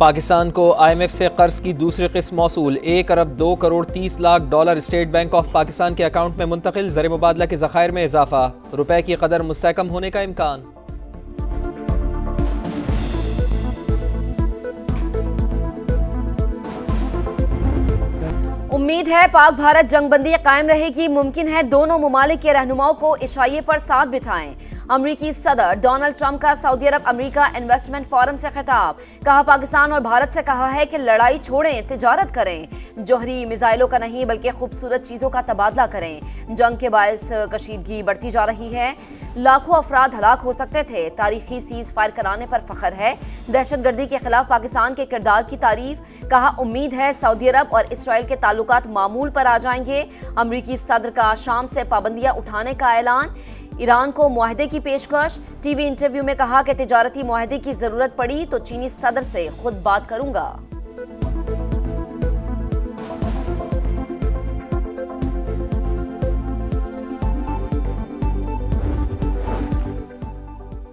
पाकिस्तान को IMF से कर्ज की दूसरी किस्त मौसूल। 1 अरब 2 crore 30 lakh dollar state bank of Pakistan के अकाउंट में मुंतकिल। ज़र मुबादला के ज़खायर में इजाफा। रुपए की कदर मुस्तहकम होने का इम्कान। उम्मीद है पाक भारत जंगबंदी कायम रहेगी। मुमकिन है दोनों मुमालिक के रहनुमाओं को इशाइये पर साथ बिठाएं। अमरीकी सदर डोनाल्ड ट्रंप का सऊदी अरब अमरीका इन्वेस्टमेंट फोरम से खिताब। कहा पाकिस्तान और भारत से कहा है कि लड़ाई छोड़ें, तिजारत करें। जोहरी मिसाइलों का नहीं बल्कि खूबसूरत चीज़ों का तबादला करें। जंग के बायस कशीदगी बढ़ती जा रही है। लाखों अफराद हलाक हो सकते थे। तारीखी सीज फायर कराने पर फख्र है। दहशतगर्दी के खिलाफ पाकिस्तान के किरदार की तारीफ। कहा उम्मीद है सऊदी अरब और इसराइल के ताल्लुकात मामूल पर आ जाएंगे। अमरीकी सदर का शाम से पाबंदियां उठाने का ऐलान। ईरान को मुआहदे की पेशकश। टीवी इंटरव्यू में कहा कि तिजारती मुआहदे की जरूरत पड़ी तो चीनी सदर से खुद बात करूंगा।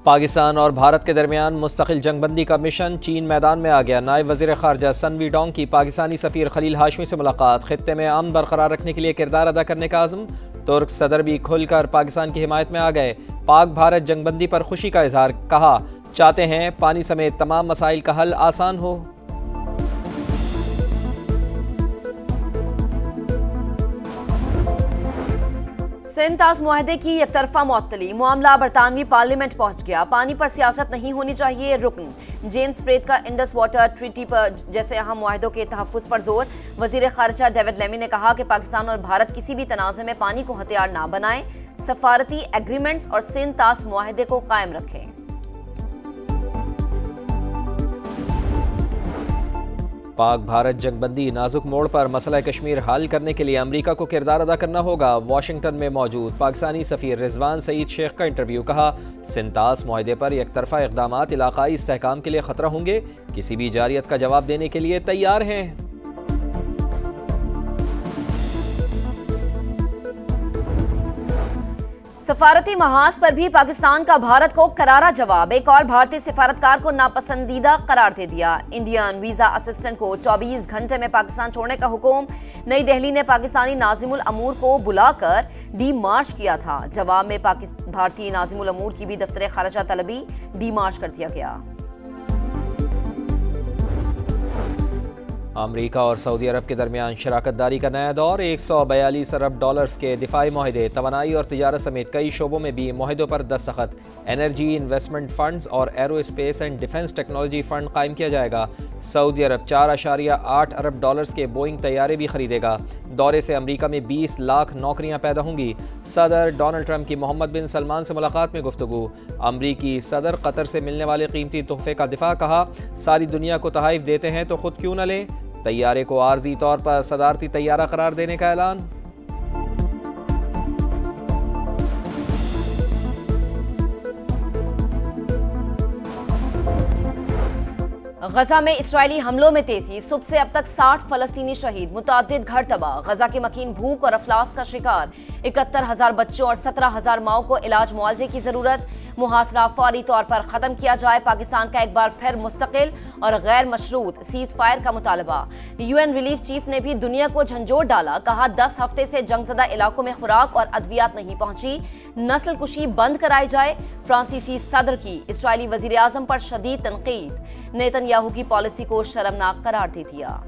पाकिस्तान और भारत के दरमियान मुस्तकिल जंगबंदी का मिशन चीन मैदान में आ गया। नायब वज़ीर ख़ारजा सन वीडोंग की पाकिस्तानी सफ़ीर खलील हाशमी से मुलाकात। खित्ते में अमन बरकरार रखने के लिए किरदार अदा करने का आज़म। तुर्क सदर भी खुलकर पाकिस्तान की हिमायत में आ गए। पाक भारत जंगबंदी पर खुशी का इजहार। कहा चाहते हैं पानी समेत तमाम मसाइल का हल आसान हो। सिंध तास मुआहदे की एकतरफा मुअत्तली। मामला बरतानवी पार्लियामेंट पहुंच गया। पानी पर सियासत नहीं होनी चाहिए। रुकन जेम्स फ्रेड का इंडस वाटर ट्रीटी पर जैसे अहम मुआहदों के तहफ़्फ़ुज़ पर जोर। वज़ीर ख़ारिजा डेविड लेमी ने कहा कि पाकिस्तान और भारत किसी भी तनाज़े में पानी को हथियार ना बनाएं। सफारती एग्रीमेंट्स और सिंध तास मुआहदे को कायम रखें। पाक भारत जंगबंदी नाजुक मोड़ पर मसला कश्मीर हल करने के लिए अमरीका को किरदार अदा करना होगा। वाशिंगटन में मौजूद पाकिस्तानी सफ़ीर रिजवान सईद शेख का इंटरव्यू। कहा सिंतास मुआहदे पर एकतरफा इक़दामात इलाक़ाई इस्तेहकाम के लिए ख़तरा होंगे। किसी भी जारियत का जवाब देने के लिए तैयार हैं। सफारती महाज पर भी पाकिस्तान का भारत को करारा जवाब। एक और भारतीय सिफारतकार को नापसंदीदा करार दे दिया। इंडियन वीजा असिस्टेंट को 24 घंटे में पाकिस्तान छोड़ने का हुक्म। नई दिल्ली ने पाकिस्तानी नाज़िमुल अमूर को बुलाकर डी मार्च किया था। जवाब में भारतीय नाज़िमुल अमूर की भी दफ्तर खारजा तलबी डी मार्च कर दिया गया। अमरीका और सऊदी अरब के दरमियान शराकतदारी का नया दौर। 142 अरब डॉलर्स के दिफाई मुआहदे, तवानाई और तिजारत समेत कई शोबों में भी मुआहदों पर दस्तखत। एनर्जी इन्वेस्टमेंट फंड्स और arrow space and defence technology fund कायम किया जाएगा। सऊदी अरब 4.8 अरब डॉलर्स के बोइंग तैयारे भी खरीदेगा। दौरे से अमरीका में 20 लाख नौकरियां पैदा होंगी। सदर डोनाल्ड ट्रंप की मोहम्मद बिन सलमान से मुलाकात में गुफ्तगू। अमरीकी सदर कतर से मिलने वाले कीमती तोहफे का दिफा। कहा सारी दुनिया को तहाइफ देते हैं तो खुद क्यों न लें। तैयारे को आर्जी तौर पर सदारती तैयारा करार देने का ऐलान। गजा में इस्राएली हमलों में तेजी। सुबह से अब तक 60 फलस्तीनी शहीद। मुतअद्दिद घर तबाह। गजा के मकीन भूख और अफलास का शिकार। 71,000 बच्चों और 17,000 माओं को इलाज मुआवजे की जरूरत। मुहासरा फौरी तौर पर खत्म किया जाए। पाकिस्तान का एक बार फिर मुस्तकिल और गैर मशरूत सीज फायर का मुतालबा। UN रिलीफ चीफ ने भी दुनिया को झंझोर डाला। कहा 10 हफ्ते से जंगजदा इलाकों में खुराक और अद्वियात नहीं पहुंची। नस्ल कुशी बंद कराई जाए। फ्रांसीसी सदर की इस्राएली वजीर आजम पर शदीद तनकीद। नेतन्याहू की पॉलिसी को शर्मनाक करार दे दिया।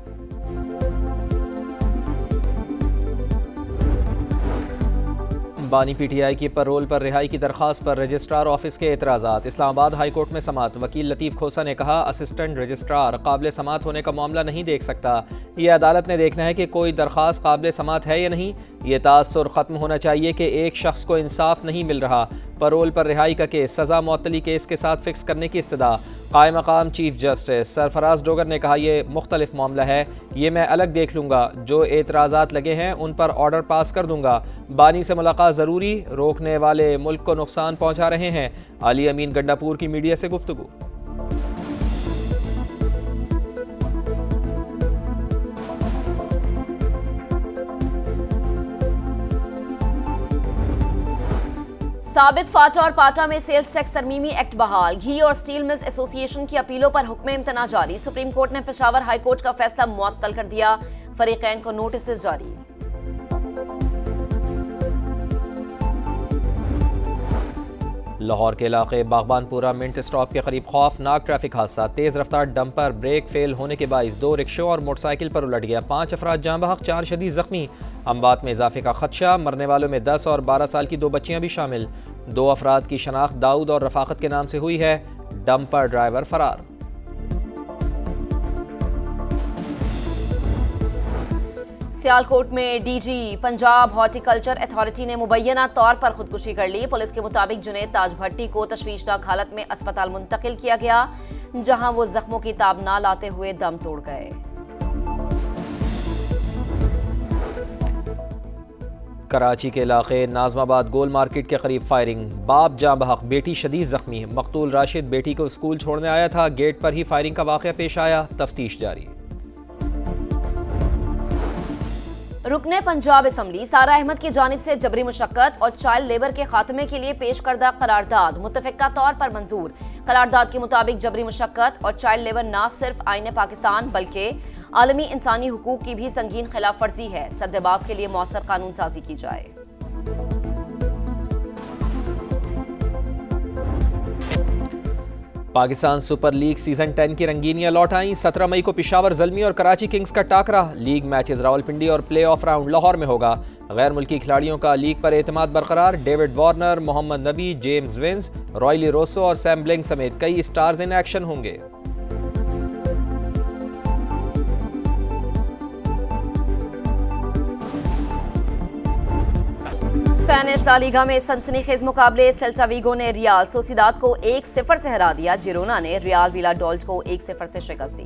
बानी PTI की पैरोल पर रिहाई की दरख्वास्त पर रजिस्ट्रार ऑफिस के एतराज़ात। इस्लामाबाद हाई कोर्ट में समाअत। वकील लतीफ़ खोसा ने कहा असिस्टेंट रजिस्ट्रार काबिल समाअत होने का मामला नहीं देख सकता। ये अदालत ने देखना है कि कोई दरख्वास्त काबिल समाअत है या नहीं। ये तासुर ख़त्म होना चाहिए कि एक शख्स को इंसाफ नहीं मिल रहा। पैरोल पर रिहाई का केस सज़ा मुअत्तली केस के साथ फिक्स करने की इस्तदा। कायम मकाम चीफ जस्टिस सरफराज डोगर ने कहा यह मुख्तलिफ मामला है, ये मैं अलग देख लूँगा। जो एतराज़ात लगे हैं उन पर ऑर्डर पास कर दूँगा। बानी से मुलाकात ज़रूरी। रोकने वाले मुल्क को नुकसान पहुँचा रहे हैं। अली अमीन गंडापुर की मीडिया से गुफ्तगू। साबिक फाटा और पाटा में सेल्स टैक्स तरमीमी एक्ट बहाल। घी और स्टील मिल्स एसोसिएशन की अपीलों पर हुक्म इम्तना जारी। सुप्रीम कोर्ट ने पेशावर हाई कोर्ट का फैसला मुअत्तल कर दिया। फरीकैन को नोटिस जारी। लाहौर के इलाके बागबानपुरा मिंट स्टॉप के करीब खौफनाक ट्रैफिक हादसा। तेज रफ्तार डंपर ब्रेक फेल होने के बाइस 2 रिक्शों और मोटरसाइकिल पर उलट गया। 5 अफराद जाँ बहक, 4 शदीद जख्मी। अमवात में इजाफे का खदशा। मरने वालों में 10 और 12 साल की 2 बच्चियां भी शामिल। 2 अफराद की शनाख्त दाऊद और रफाकत के नाम से हुई है। डंपर ड्राइवर फरार। सियालकोट में डीजी पंजाब हॉर्टिकल्चर अथॉरिटी ने मुबैना तौर पर खुदकुशी कर ली। पुलिस के मुताबिक जुनैद ताज भट्टी को तशवीशनाक हालत में अस्पताल मुंतकिल किया गया, जहां वो जख्मों की ताब ना लाते हुए दम तोड़ गए। कराची के इलाके नाजमाबाद गोल मार्केट के करीब फायरिंग। बाप जाँ बहक, बेटी शदीद जख्मी। मकतूल राशिद बेटी को स्कूल छोड़ने आया था, गेट पर ही फायरिंग का वाक़या पेश आया। तफ्तीश जारी। रुकने पंजाब असम्बली सारा अहमद की जानिब से जबरी मुशक्कत और चाइल्ड लेबर के खात्मे के लिए पेश करदा करारदाद मुत्तफिका तौर पर मंजूर। करारदाद के मुताबिक जबरी मुशक्कत और चाइल्ड लेबर न सिर्फ आईन पाकिस्तान बल्कि आलमी इंसानी हुकूक की भी संगीन खिलाफ वर्जी है। सद्देबाब के लिए मौसर कानून साजी की जाए। पाकिस्तान सुपर लीग सीजन 10 की रंगीनियां लौट आईं। 17 मई को पेशावर ज़ल्मी और कराची किंग्स का टाकरा। लीग मैचेस रावलपिंडी और प्ले ऑफ राउंड लाहौर में होगा। गैर मुल्की खिलाड़ियों का लीग पर एतमाद बरकरार। डेविड वार्नर, मोहम्मद नबी, जेम्स विंस, रॉयली रोसो और सैम ब्लिंग समेत कई स्टार्स इन एक्शन होंगे। स्पेनिश ला लीगा में सनसनीखेज मुकाबले। सेल्टा विगो ने रियाल सोसिदाद को 1-0 से हरा दिया। जिरोना ने रियाल विलाडोलिड को 1-0 से शिकस्त दी।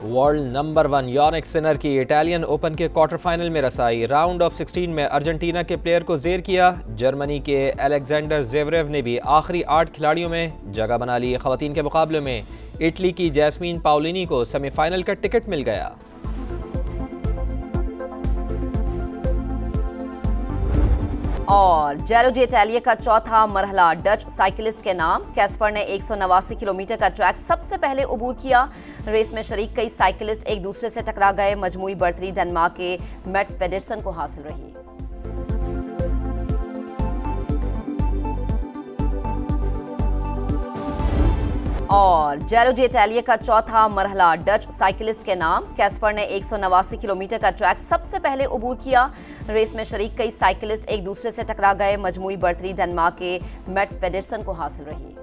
वर्ल्ड नंबर 1 यानिक सिनर की इटालियन ओपन के क्वार्टर फाइनल में रसाई। राउंड ऑफ 16 में अर्जेंटीना के प्लेयर को जेर किया। जर्मनी के अलेक्जेंडर जेवरेव ने भी आखिरी 8 खिलाड़ियों में जगह बना ली। खवातीन के मुकाबले में इटली की जैस्मीन पाउलिनी को सेमीफाइनल का टिकट मिल गया। और जेरो डी इटालिया का चौथा मरहला डच साइकिलिस्ट के नाम। कैस्पर ने 189 किलोमीटर का ट्रैक सबसे पहले अबूर किया। रेस में शरीक कई साइकिलिस्ट एक दूसरे से टकरा गए। मजमूई बढ़तरी डेनमार्क के मैट्स पेडरसन को हासिल रही। और जेरो डी इटालिया का चौथा मरहला डच साइकिलिस्ट के नाम। कैस्पर ने 189 किलोमीटर का ट्रैक सबसे पहले अबूर किया। रेस में शरीक कई साइकिलिस्ट एक दूसरे से टकरा गए। मजमूई बढ़तरी डेनमार्क के मैट्स पेडरसन को हासिल रही।